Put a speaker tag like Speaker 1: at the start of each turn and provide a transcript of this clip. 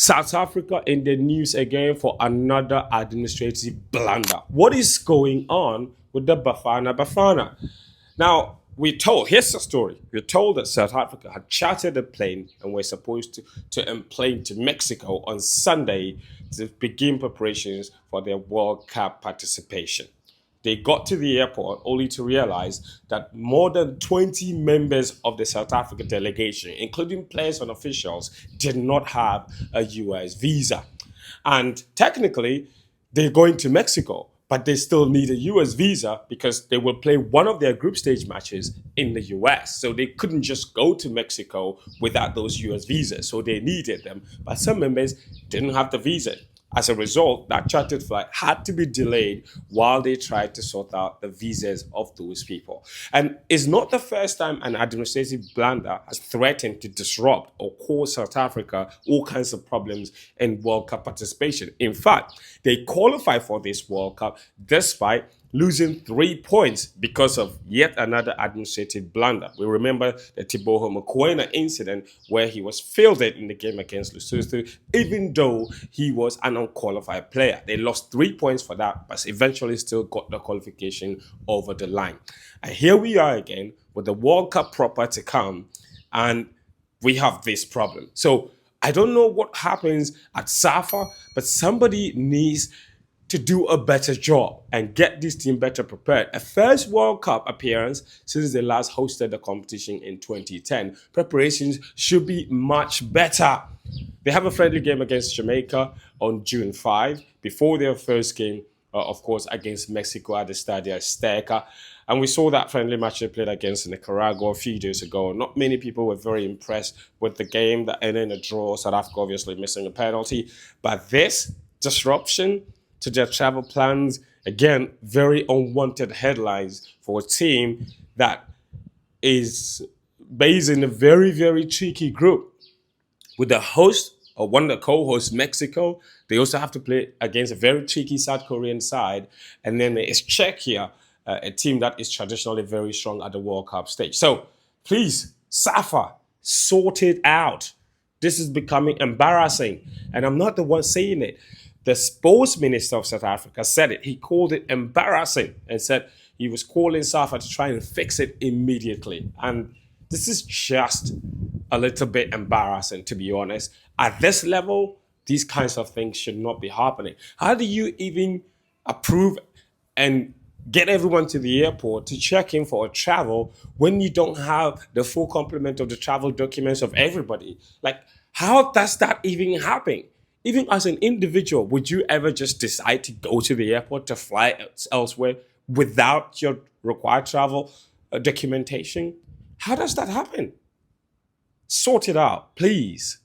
Speaker 1: South Africa in the news again for another administrative blunder. What is going on with the Bafana Bafana? Now, here's the story. We're told that South Africa had chartered a plane and were supposed to plane to Mexico on Sunday to begin preparations for their World Cup participation. They got to the airport only to realize that more than 20 members of the South African delegation, including players and officials, did not have a US visa. And technically, they're going to Mexico, but they still need a US visa because they will play one of their group stage matches in the US. So they couldn't just go to Mexico without those US visas. So they needed them. But some members didn't have the visa. As a result, that chartered flight had to be delayed while they tried to sort out the visas of those people. And it's not the first time an administrative blunder has threatened to disrupt or cause South Africa all kinds of problems in World Cup participation. In fact, they qualified for this World Cup despite losing 3 points because of yet another administrative blunder. We remember the Teboho Mokoena incident where he was fielded in the game against Lesotho, even though he was an unqualified player. They lost 3 points for that, but eventually still got the qualification over the line. And here we are again with the World Cup proper to come, and we have this problem. So I don't know what happens at SAFA, but somebody needs to do a better job and get this team better prepared. A first World Cup appearance since they last hosted the competition in 2010. Preparations should be much better. They have a friendly game against Jamaica on June 5 before their first game, of course, against Mexico at the Stadio Azteca. And we saw that friendly match they played against Nicaragua a few days ago. Not many people were very impressed with the game that ended in a draw. South Africa obviously missing a penalty. But this disruption to their travel plans, again, very unwanted headlines for a team that is based in a very, very tricky group. With the host, or one of the co-hosts, Mexico, they also have to play against a very tricky South Korean side. And then there is Czechia, a team that is traditionally very strong at the World Cup stage. So please, SAFA, sort it out. This is becoming embarrassing. And I'm not the one saying it. The sports minister of South Africa said it. He called it embarrassing and said he was calling SAFA to try and fix it immediately. And this is just a little bit embarrassing, to be honest. At this level, these kinds of things should not be happening. How do you even approve and get everyone to the airport to check in for a travel when you don't have the full complement of the travel documents of everybody? Like, how does that even happen? Even as an individual, would you ever just decide to go to the airport to fly elsewhere without your required travel documentation? How does that happen? Sort it out, please.